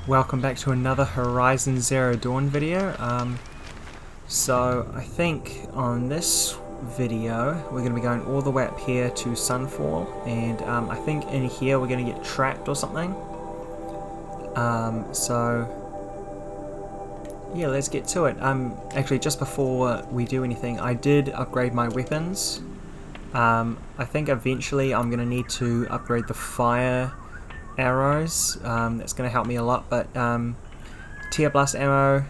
Welcome back to another Horizon Zero Dawn video. So I think on this video we're going to be going all the way up here to Sunfall, and I think in here we're going to get trapped or something. So yeah, let's get to it. Actually, just before we do anything, I did upgrade my weapons. I think eventually I'm going to need to upgrade the fire arrows. That's going to help me a lot, but tear blast ammo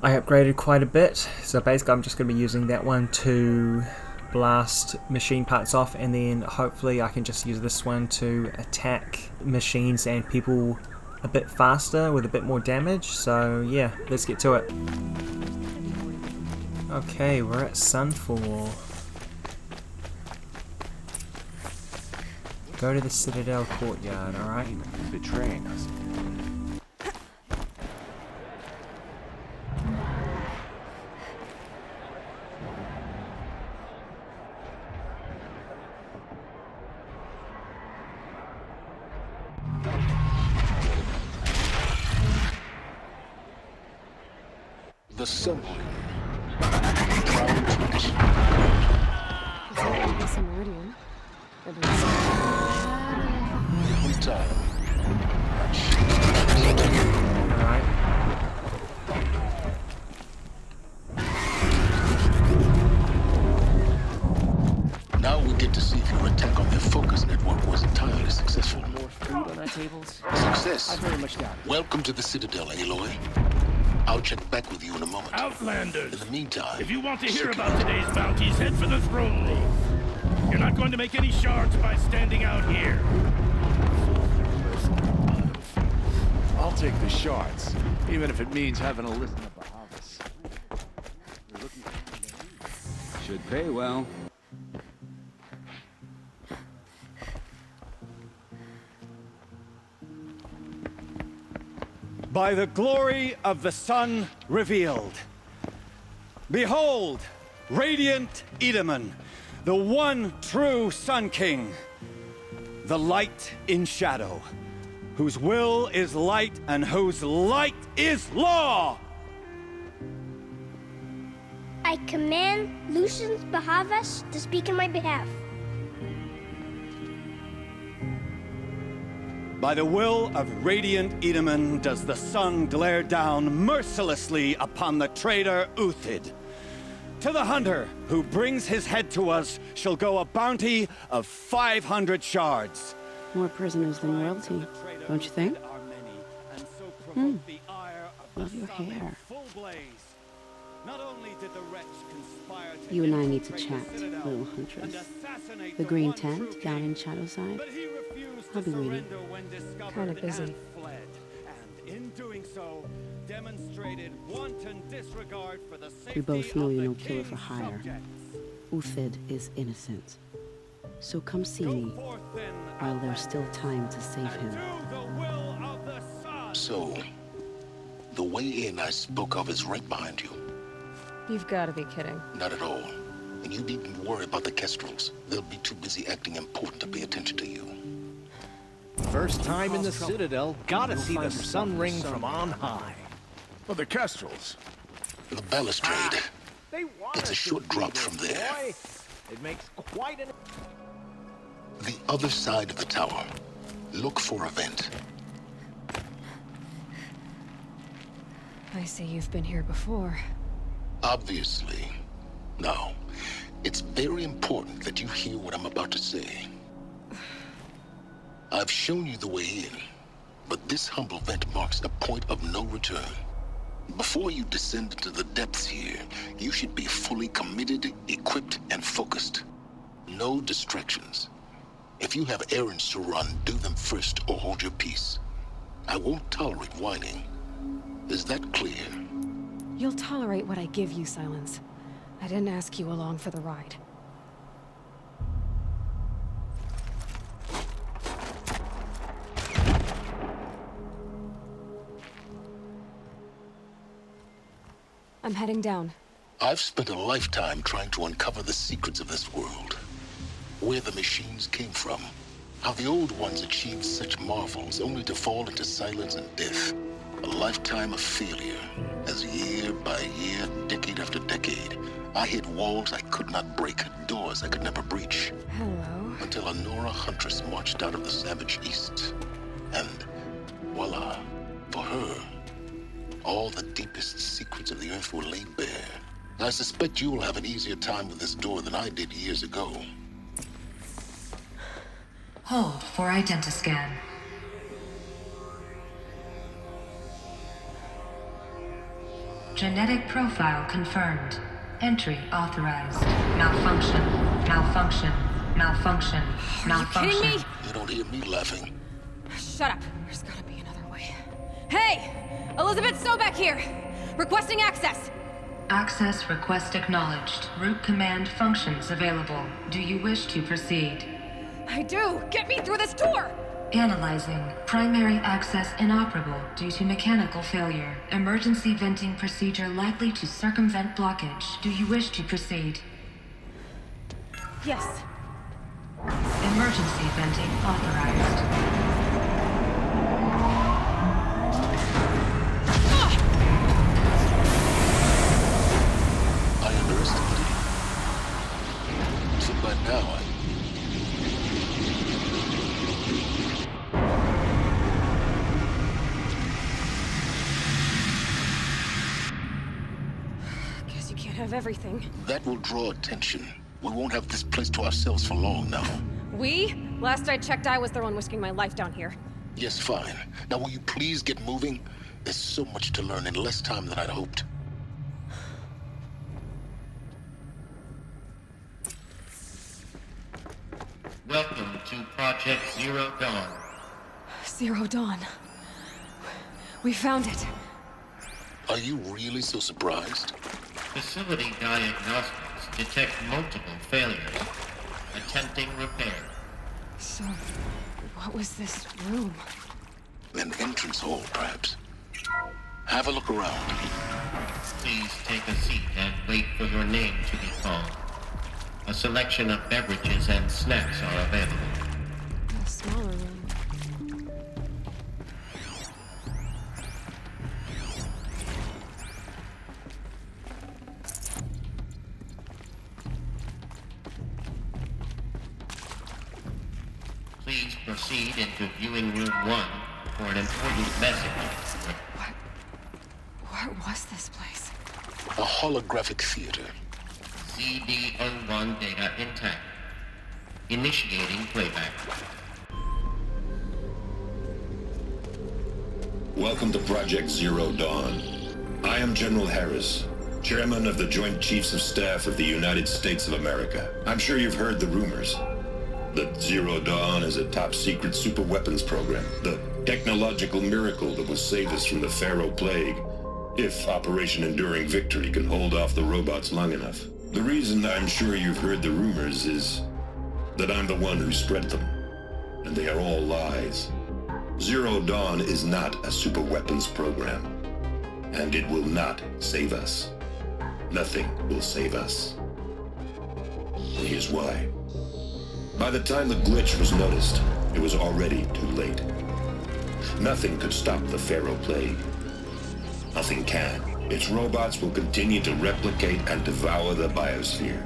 I upgraded quite a bit, so basically I'm just going to be using that one to blast machine parts off, and then hopefully I can just use this one to attack machines and people a bit faster with a bit more damage. So yeah, let's get to it. Okay, we're at Sunfall. Go to the Citadel courtyard, alright? Betraying us. The symbol. It's a meridian. Alright. Now we get to see if your attack on their focus network was entirely successful. More food on our tables? Success. I very much doubt it. Welcome to the Citadel, Aloy. I'll check back with you in a moment. Outlanders! In the meantime, If you want to hear about today's bounties, head for the throne room. You're not going to make any shards by standing out here. I'll take the shards, even if it means having to listen to Bahavas. Should pay well. By the glory of the sun revealed. Behold, radiant Edaman, the one true Sun King, the light in shadow, whose will is light and whose light is law! I command Lucius Bahavas to speak in my behalf. By the will of radiant Edaman does the sun glare down mercilessly upon the traitor Uthid. To the hunter who brings his head to us shall go a bounty of 500 shards. More prisoners than royalty, don't you think? Love your hair. You and I need to chat, little huntress. The green tent down in Shadowside. I'll be waiting. Kinda busy. We both know you're no killer for hire. Uthid is innocent. So come see me, while there's still time to save him. so the way in I spoke of is right behind you. You've got to be kidding. Not at all. And you needn't worry about the Kestrels. They'll be too busy acting important to pay attention to you. First time in the Citadel, gotta see the sun ring from on high. For the Kestrels. The balustrade. They want It's a us short to drop beat from it, there. boy. It makes quite an... The other side of the tower. Look for a vent. I see you've been here before. Obviously. Now, it's very important that you hear what I'm about to say. I've shown you the way in, but this humble vent marks a point of no return. Before you descend into the depths here, you should be fully committed, equipped, and focused. No distractions. If you have errands to run, do them first or hold your peace. I won't tolerate whining. Is that clear? You'll tolerate what I give you, Silence. I didn't ask you along for the ride. I'm heading down. I've spent a lifetime trying to uncover the secrets of this world. Where the machines came from, How the old ones achieved such marvels only to fall into silence and death. A lifetime of failure, as year by year, decade after decade, I hit walls I could not break, doors I could never breach. Hello. Until a Nora huntress marched out of the savage east. And voila, for her, all the deepest secrets of the earth were laid bare. I suspect you will have an easier time with this door than I did years ago. Hold for identiscan. Genetic profile confirmed. Entry authorized. Malfunction. Malfunction. Malfunction. Malfunction. Are you kidding me? You don't hear me laughing. Shut up. There's gotta be another way. Hey! Elizabeth Sobek here! Requesting access! Access request acknowledged. Root command functions available. Do you wish to proceed? I do! Get me through this door! Analyzing. Primary access inoperable due to mechanical failure. Emergency venting procedure likely to circumvent blockage. Do you wish to proceed? Yes. Emergency venting authorized. I underestimated you. So by now, Guess you can't have everything. that will draw attention. We won't have this place to ourselves for long now. We? Last I checked, I was the one risking my life down here. Yes, fine. Now will you please get moving? There's so much to learn in less time than I'd hoped. Welcome to Project Zero Dawn. Zero Dawn. We found it. Are you really so surprised? Facility diagnostics detect multiple failures. Attempting repair. So, what was this room? An entrance hall, perhaps. Have a look around. Please take a seat and wait for your name to be called. A selection of beverages and snacks are available. A smaller room. Please proceed into viewing room 1 for an important message. What was this place? A holographic theater. CD01 data intact. Initiating playback. Welcome to Project Zero Dawn. I am General Harris, Chairman of the Joint Chiefs of Staff of the United States of America. I'm sure you've heard the rumors that Zero Dawn is a top-secret super-weapons program, the technological miracle that will save us from the Pharaoh Plague, if Operation Enduring Victory can hold off the robots long enough. The reason I'm sure you've heard the rumors is that I'm the one who spread them, and they are all lies. Zero Dawn is not a super-weapons program, and it will not save us. Nothing will save us. And here's why. By the time the glitch was noticed, it was already too late. Nothing could stop the Pharaoh Plague. Nothing can. Its robots will continue to replicate and devour the biosphere.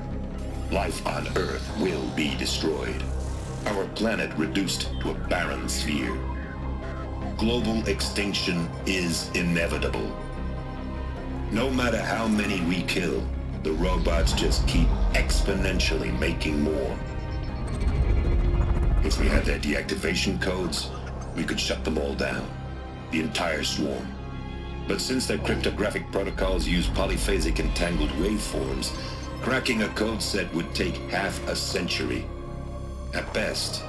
Life on Earth will be destroyed. Our planet reduced to a barren sphere. Global extinction is inevitable. No matter how many we kill, the robots just keep exponentially making more. If we had their deactivation codes, we could shut them all down. The entire swarm. But since their cryptographic protocols use polyphasic entangled waveforms, cracking a code set would take half a century. At best,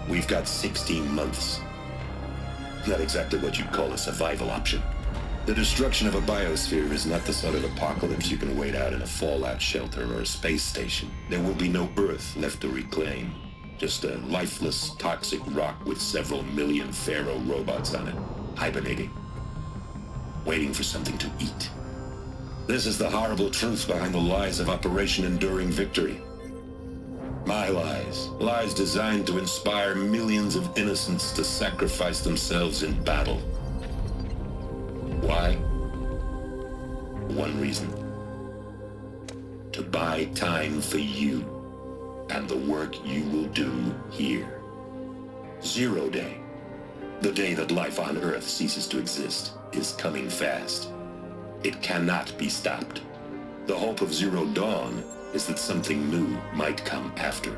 we've got 16 months. Not exactly what you'd call a survival option. The destruction of a biosphere is not the sort of apocalypse you can wait out in a fallout shelter or a space station. There will be no Earth left to reclaim. Just a lifeless, toxic rock with several million Pharaoh robots on it, hibernating. Waiting for something to eat. This is the horrible truth behind the lies of Operation Enduring Victory. My lies. Lies designed to inspire millions of innocents to sacrifice themselves in battle. Why? One reason. To buy time for you and the work you will do here. Zero Day. The day that life on Earth ceases to exist is coming fast. It cannot be stopped. The hope of Zero Dawn is that something new might come after.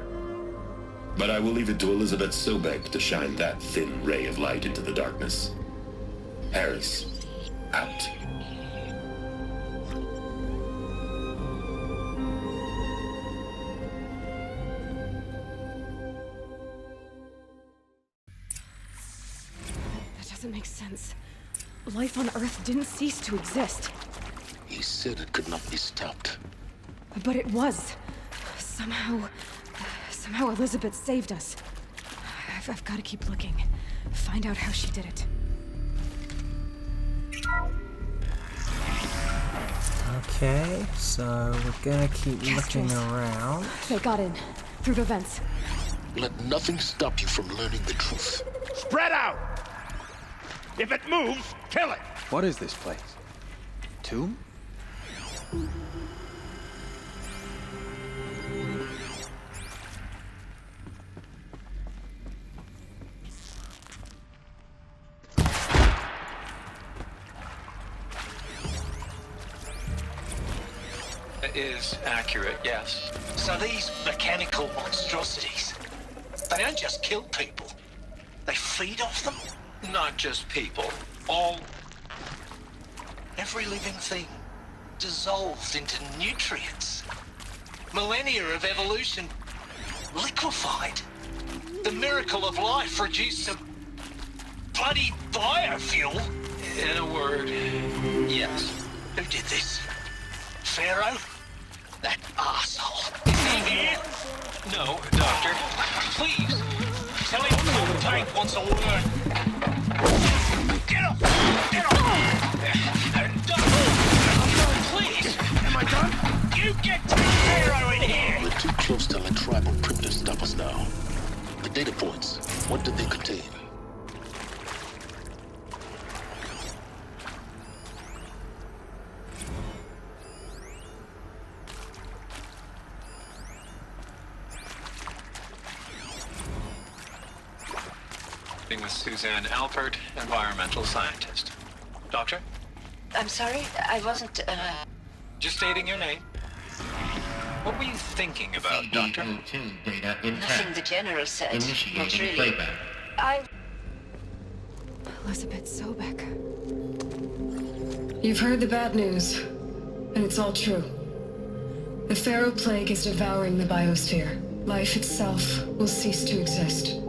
But I will leave it to Elizabeth Sobek to shine that thin ray of light into the darkness. Harris, out. That doesn't make sense. Life on Earth didn't cease to exist. He said it could not be stopped. But it was. Somehow Elizabeth saved us. I've got to keep looking. Find out how she did it. Okay, so we're gonna keep looking around. They got in. Through the vents. Let nothing stop you from learning the truth. Spread out! If it moves, kill it! What is this place? Tomb? Is accurate, yes. So these mechanical monstrosities, they don't just kill people, they feed off them? Not just people, every living thing dissolved into nutrients. Millennia of evolution liquefied. The miracle of life reduced to bloody biofuel. In a word, yes. Who did this? Pharaoh? That arsehole. Is he here? No, Doctor. Please. Tell him Full Tank wants a word. Get up! Get up! Doctor! Please! Am I done? You get to Pharaoh in here! We're too close to let tribal primitives stop us now. The data points, what did they contain? With Suzanne Alpert, environmental scientist. Doctor? I'm sorry, I wasn't, Just stating your name. What were you thinking about, Doctor? Data nothing the General said. Not Initiating really. playback. Elizabeth Sobek. You've heard the bad news, and it's all true. The Pharaoh Plague is devouring the biosphere. Life itself will cease to exist.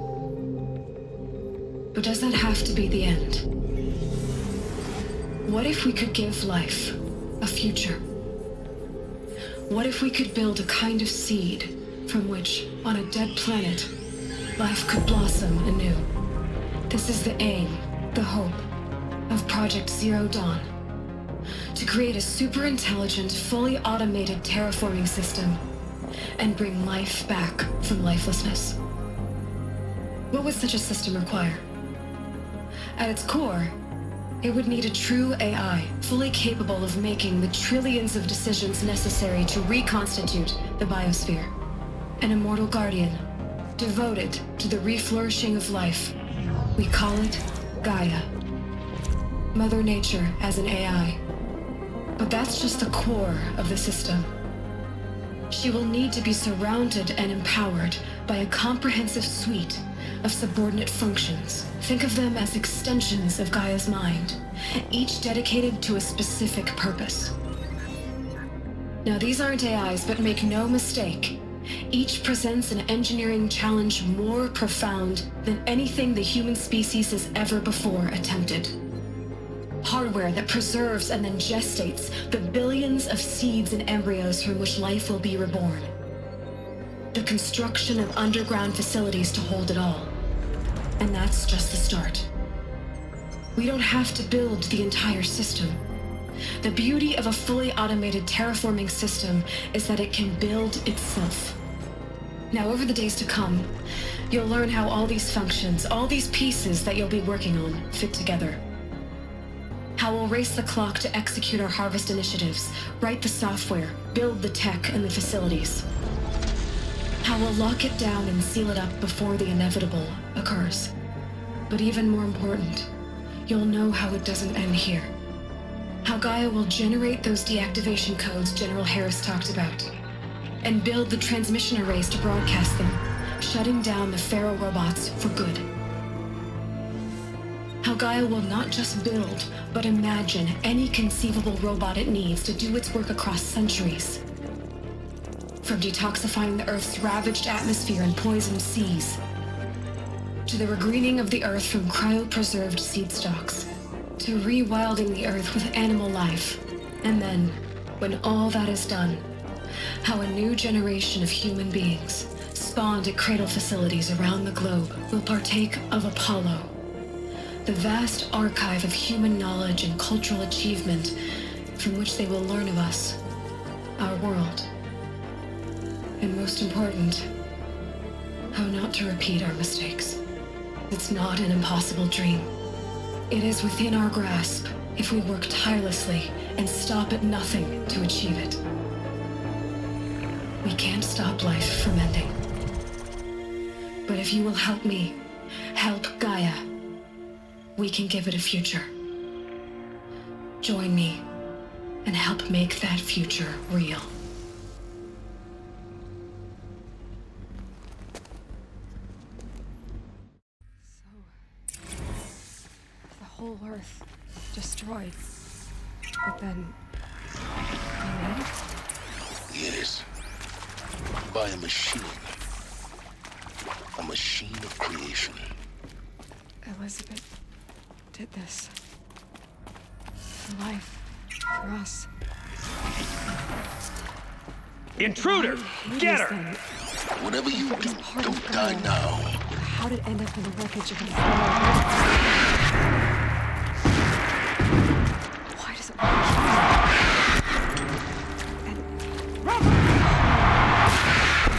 But does that have to be the end? What if we could give life a future? What if we could build a kind of seed from which, on a dead planet, life could blossom anew? This is the aim, the hope, of Project Zero Dawn. To create a super-intelligent, fully automated terraforming system and bring life back from lifelessness. What would such a system require? At its core, it would need a true AI, fully capable of making the trillions of decisions necessary to reconstitute the biosphere. An immortal guardian, devoted to the reflourishing of life. We call it Gaia. Mother Nature as an AI. But that's just the core of the system. She will need to be surrounded and empowered by a comprehensive suite of subordinate functions. Think of them as extensions of Gaia's mind, each dedicated to a specific purpose. Now, these aren't AIs, but make no mistake, each presents an engineering challenge more profound than anything the human species has ever before attempted. Hardware that preserves and then gestates the billions of seeds and embryos from which life will be reborn. The construction of underground facilities to hold it all. And that's just the start. We don't have to build the entire system. The beauty of a fully automated terraforming system is that it can build itself. Now, over the days to come, you'll learn how all these functions, all these pieces that you'll be working on, fit together. How we'll race the clock to execute our harvest initiatives, write the software, build the tech and the facilities. How we'll lock it down and seal it up before the inevitable occurs. But even more important, you'll know how it doesn't end here. How Gaia will generate those deactivation codes General Harris talked about, and build the transmission arrays to broadcast them, shutting down the Pharaoh robots for good. How Gaia will not just build, but imagine any conceivable robot it needs to do its work across centuries. From detoxifying the Earth's ravaged atmosphere and poisoned seas, to the regreening of the Earth from cryopreserved seed stocks, to rewilding the Earth with animal life. And then, when all that is done, how a new generation of human beings, spawned at cradle facilities around the globe, will partake of Apollo, the vast archive of human knowledge and cultural achievement from which they will learn of us, our world. And most important, how not to repeat our mistakes. It's not an impossible dream. It is within our grasp if we work tirelessly and stop at nothing to achieve it. We can't stop life from ending. But if you will help me, help Gaia, we can give it a future. Join me and help make that future real. Whole Earth destroyed. But then we made it? Yes. By a machine. A machine of creation. Elizabeth did this. For life. For us. Intruder! Get her! Whatever you do, don't die now. How did it end up in the wreckage of a Pharaoh? Why does it work? And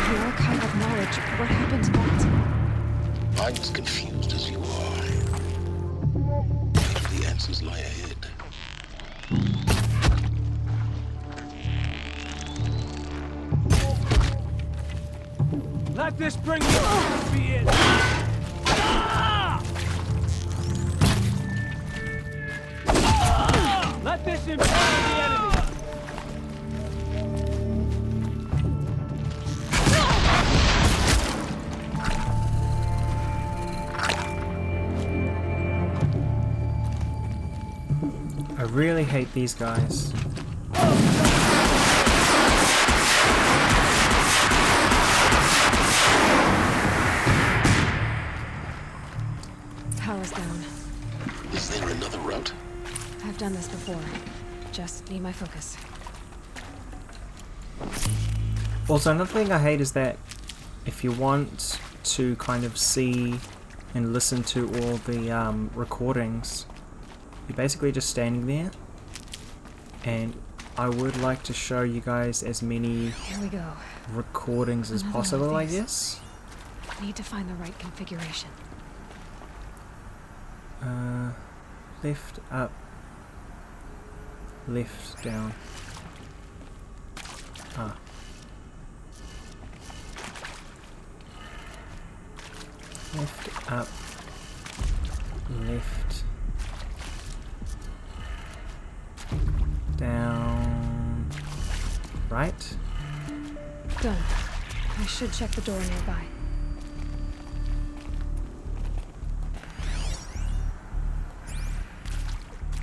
the archive of knowledge, what happened to that? I'm as confused as you are. The answers lie ahead. Let this bring you to be it. Let this empower the enemy. I really hate these guys. Power's down. Is there another route? I've done this before. Just need my focus. Also, another thing I hate is that if you want to kind of see and listen to all the recordings, you're basically just standing there. And I would like to show you guys as many Here we go. recordings as Another one of possible, I these. guess. Need to find the right configuration. Left, up, left, down. Ah. Left, up, left, down, right. Done. I should check the door nearby.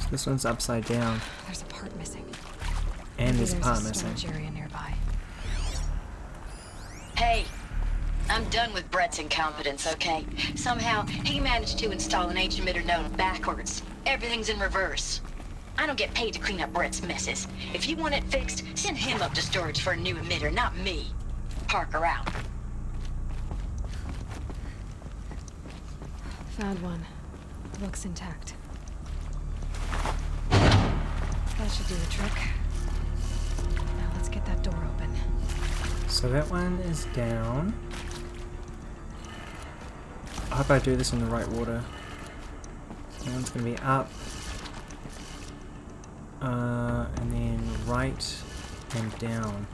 So this one's upside down. There's a part missing. And Maybe there's a part storage missing. area nearby. Hey, I'm done with Brett's incompetence, okay? Somehow, he managed to install an H-emitter node backwards. Everything's in reverse. I don't get paid to clean up Brett's messes. If you want it fixed, send him up to storage for a new emitter, not me. Parker out. Found one. Looks intact. That should do the trick. Now let's get that door open. So that one is down. I hope I do this in the right order. One's going to be up. And then right and down.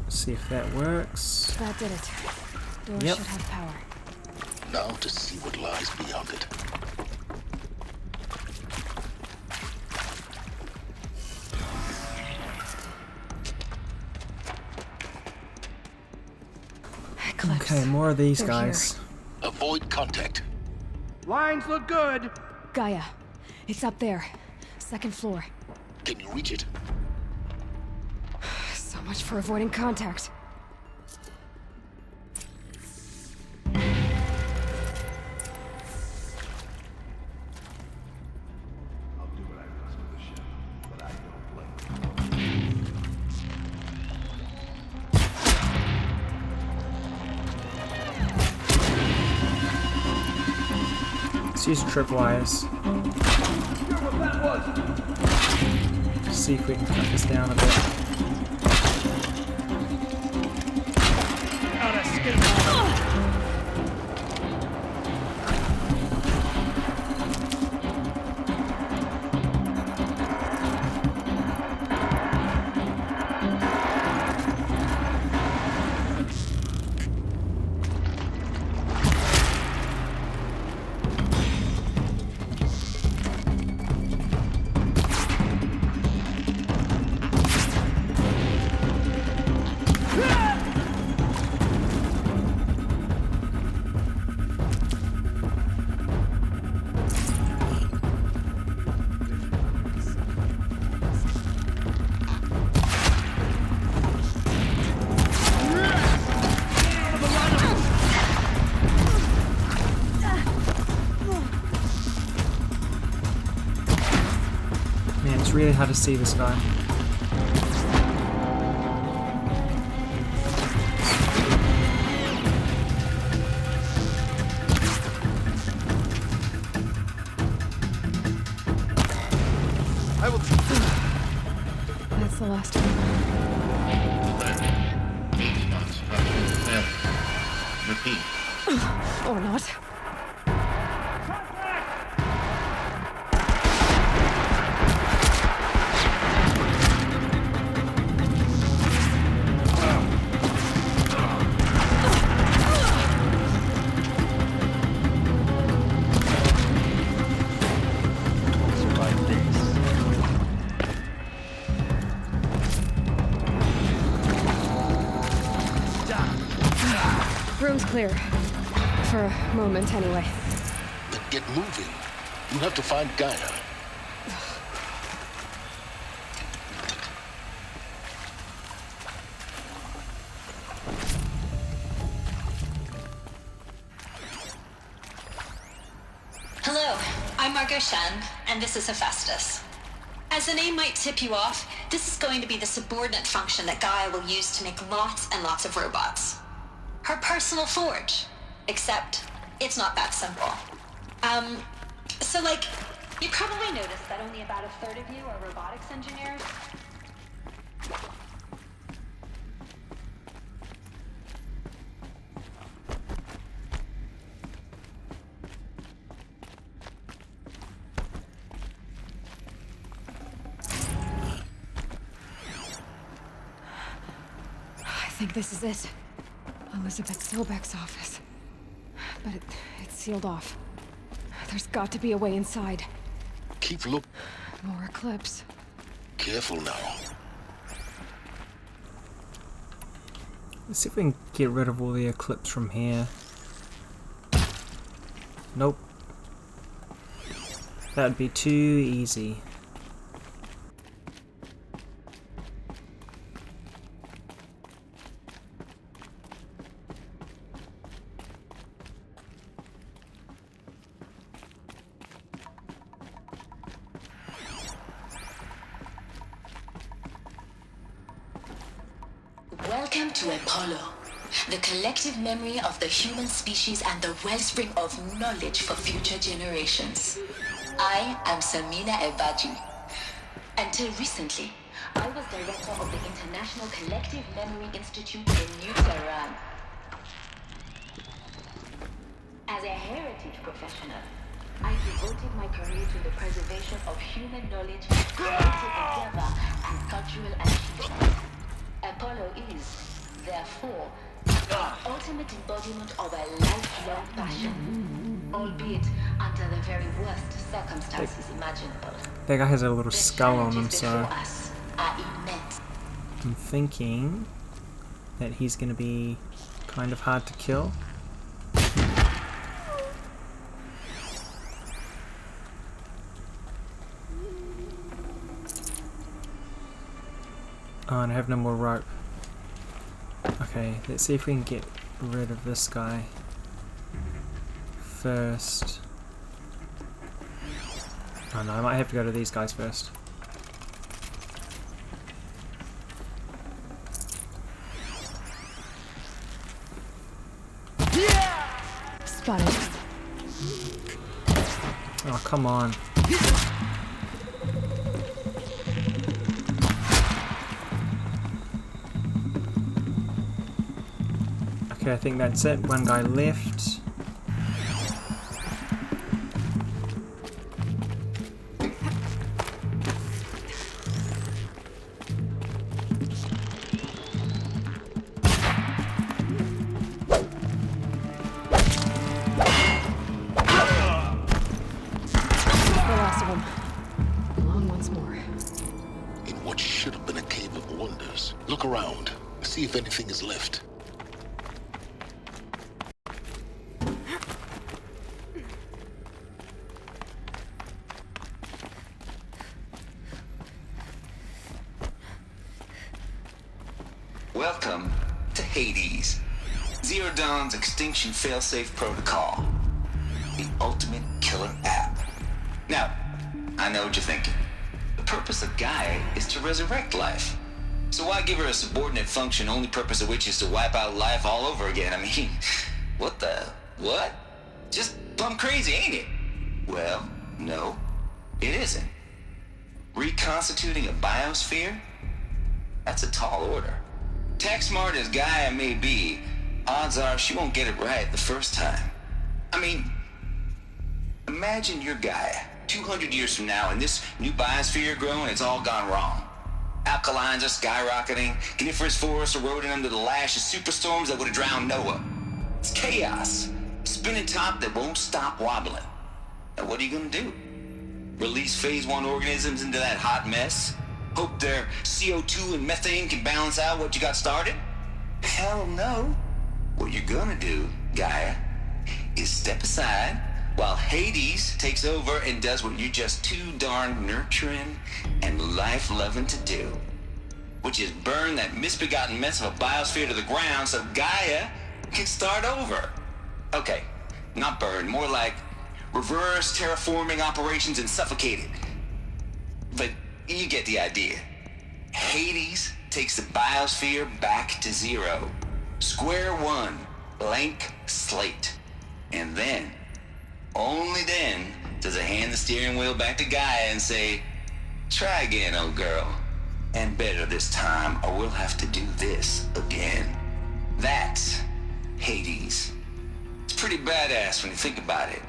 See if that works. That did it. Door Yep. should have power. Now to see what lies beyond it. Eclipse. Okay, more of these They're guys. Avoid contact. Lines look good. Gaia. It's up there. Second floor. Can you reach it? So much for avoiding contact. Let's use tripwires. See if we can cut this down a bit. Man, it's really hard to see this guy. That's the last one. Repeat. Or not. Room's clear. For a moment, anyway. Then get moving. You have to find Gaia. Hello, I'm Margot Shen, and this is Hephaestus. As the name might tip you off, this is going to be the subordinate function that Gaia will use to make lots and lots of robots. Her personal forge. Except, it's not that simple. So like, you probably noticed that only about a third of you are robotics engineers. I think this is it. Elizabeth Silbeck's office. But it's sealed off. There's got to be a way inside. Keep look. More Eclipse. Careful now. Let's see if we can get rid of all the Eclipse from here. Nope. That'd be too easy. Welcome to Apollo, the collective memory of the human species and the wellspring of knowledge for future generations. I am Samina Ebaji. Until recently, I was director of the International Collective Memory Institute in New Tehran. As a heritage professional, I devoted my career to the preservation of human knowledge, collective endeavor, and cultural achievement. Apollo is, therefore, the ultimate embodiment of a lifelong passion, albeit under the very worst circumstances imaginable. That guy has a little skull on him, so Us are immense. I'm thinking that he's going to be kind of hard to kill. Oh, and I have no more rope. Okay, let's see if we can get rid of this guy first. Oh no, I might have to go to these guys first. Spotted. Oh, come on. Okay, I think that's it. One guy left. The last of them. Along once more. In what should have been a cave of wonders. Look around. See if anything is left. Welcome to Hades, Zero Dawn's extinction failsafe protocol, the ultimate killer app. Now, I know what you're thinking. The purpose of Gaia is to resurrect life. So why give her a subordinate function, only purpose of which is to wipe out life all over again? I mean, what? Just plumb crazy, ain't it? Well, no, it isn't. Reconstituting a biosphere? That's a tall order. Tech smart as Gaia may be, odds are she won't get it right the first time. I mean, imagine you're Gaia, 200 years from now, and this new biosphere growing, it's all gone wrong. Alkalines are skyrocketing, coniferous forests eroding under the lash of superstorms that would have drowned Noah. It's chaos, spinning top that won't stop wobbling. Now what are you gonna do? Release phase 1 organisms into that hot mess? Hope their CO2 and methane can balance out what you got started? Hell no. What you're gonna do, Gaia, is step aside while Hades takes over and does what you're just too darn nurturing and life-loving to do, which is burn that misbegotten mess of a biosphere to the ground so Gaia can start over. Okay, not burn, more like reverse terraforming operations and suffocate it. But you get the idea. Hades takes the biosphere back to zero. Square one, blank slate. And then, only then, does it hand the steering wheel back to Gaia and say, try again, old girl. And better this time, or we'll have to do this again. That's Hades. It's pretty badass when you think about it.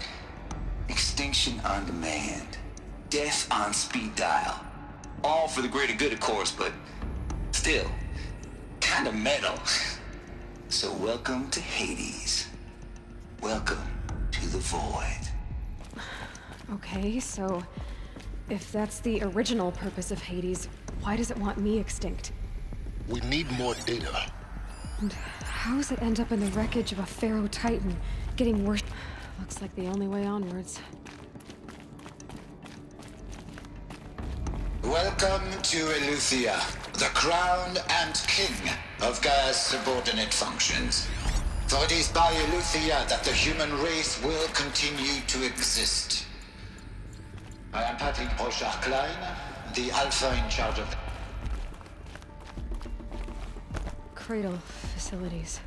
Extinction on demand. Death on speed dial. All for the greater good, of course, but still, kind of metal. So welcome to Hades. Welcome to the void. Okay, so if that's the original purpose of Hades, why does it want me extinct? We need more data. And how does it end up in the wreckage of a Pharaoh Titan, getting worse? Looks like the only way onwards. Welcome to Eleuthia, the crown and king of Gaia's subordinate functions. For it is by Eleuthia that the human race will continue to exist. I am Patrick Brochard-Klein, the Alpha in charge of... Cradle facilities.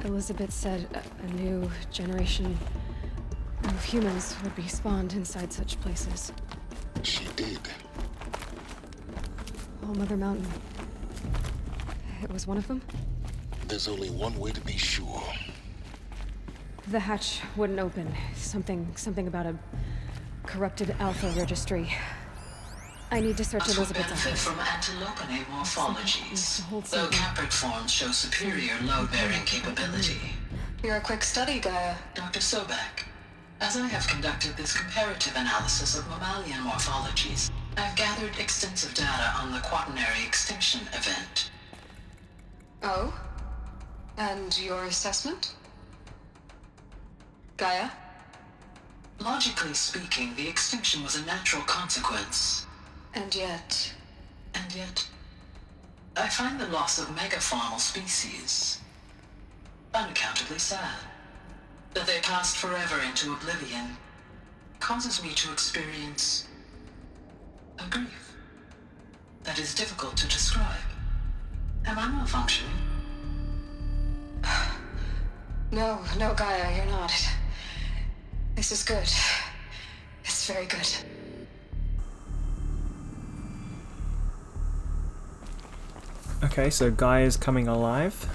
Elizabeth said a new generation of humans would be spawned inside such places. She did. All Mother Mountain. It was one of them? There's only one way to be sure. The hatch wouldn't open. Something about a corrupted Alpha registry. I need to search Elizabeth's benefit office. from antilopinae morphologies, though caprid forms show superior load-bearing capability. You're a quick study, Gaia. Dr. Sobek. As I have conducted this comparative analysis of mammalian morphologies, I've gathered extensive data on the quaternary extinction event. Oh? And your assessment? Gaia? Logically speaking, the extinction was a natural consequence. And yet, I find the loss of megafaunal species unaccountably sad. That they passed forever into oblivion causes me to experience a grief that is difficult to describe. Am I malfunctioning? No, Gaia, you're not. This is good. It's very good. Okay, so Guy is coming alive.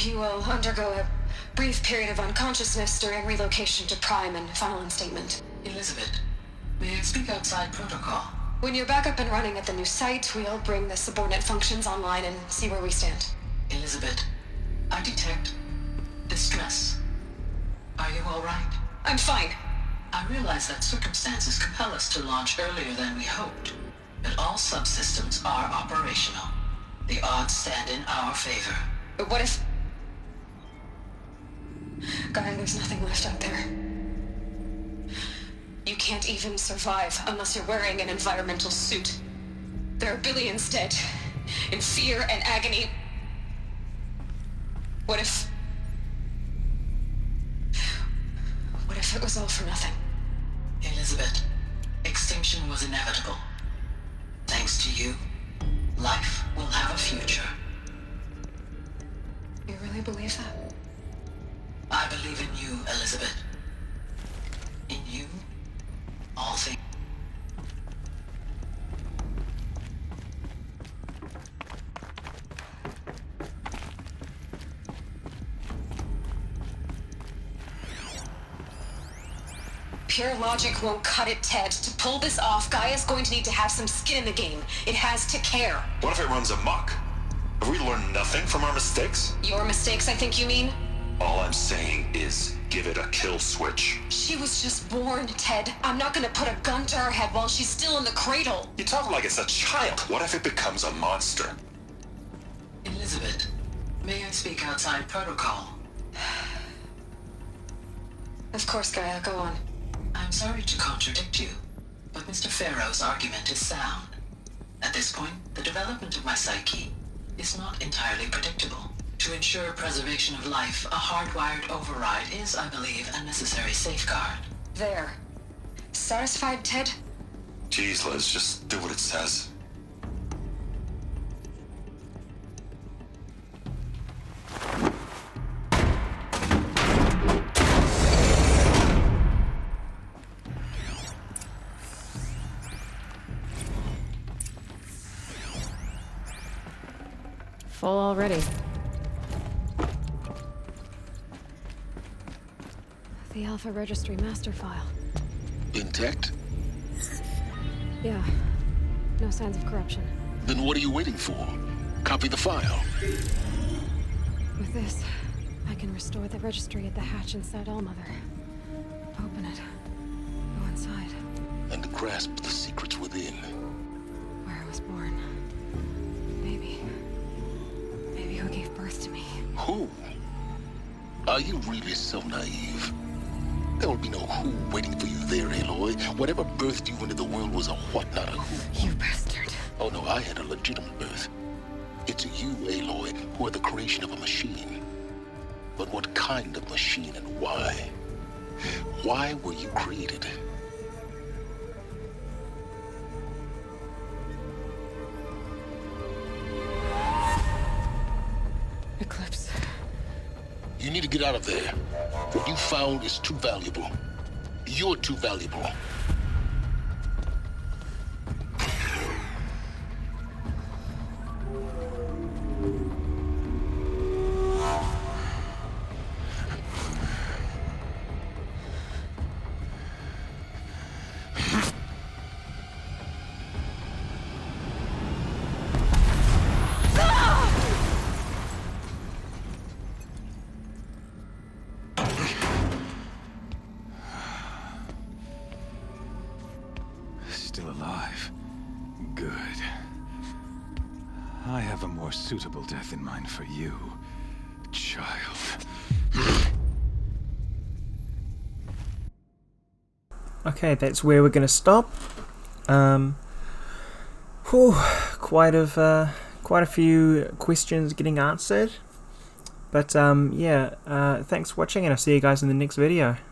You will undergo a brief period of unconsciousness during relocation to Prime and final instatement. Elizabeth, may I speak outside protocol? When you're back up and running at the new site, we'll bring the subordinate functions online and see where we stand. Elizabeth, I detect distress. Are you all right? I'm fine. I realize that circumstances compel us to launch earlier than we hoped, but all subsystems are operational. The odds stand in our favor. But what if... Gaia, there's nothing left out there. You can't even survive unless you're wearing an environmental suit. There are billions dead, in fear and agony. What if it was all for nothing? Elizabeth, extinction was inevitable. Thanks to you, life will have a future. You really believe that? I believe in you, Elizabeth. In you, all things. Pure logic won't cut it, Ted. To pull this off, Gaia's going to need to have some skin in the game. It has to care. What if it runs amok? Have we learned nothing from our mistakes? Your mistakes, I think you mean? All I'm saying is give it a kill switch. She was just born, Ted. I'm not gonna put a gun to her head while she's still in the cradle. You talk like it's a child. What if it becomes a monster? Elizabeth, may I speak outside protocol? Of course, Gaia, go on. I'm sorry to contradict you, but Mr. Farrow's argument is sound. At this point, the development of my psyche is not entirely predictable. To ensure preservation of life, a hardwired override is, I believe, a necessary safeguard. There. Satisfied, Ted? Jeez, Liz, just do what it says. Full already. The Alpha Registry master file. Intact? Yeah. No signs of corruption. Then what are you waiting for? Copy the file. With this, I can restore the registry at the hatch inside Allmother. Open it. Go inside. And grasp the secrets within. Where I was born. Maybe who gave birth to me. Who? Are you really so naive? There will be no who waiting for you there, Aloy. Whatever birthed you into the world was a what, not a who. You bastard. Oh no, I had a legitimate birth. It's you, Aloy, who are the creation of a machine. But what kind of machine and why? Why were you created? Eclipse. You need to get out of there. What you found is too valuable. You're too valuable. Good. I have a more suitable death in mind for you, child. Okay, that's where we're gonna stop. Quite a few questions getting answered. But yeah, thanks for watching, and I'll see you guys in the next video.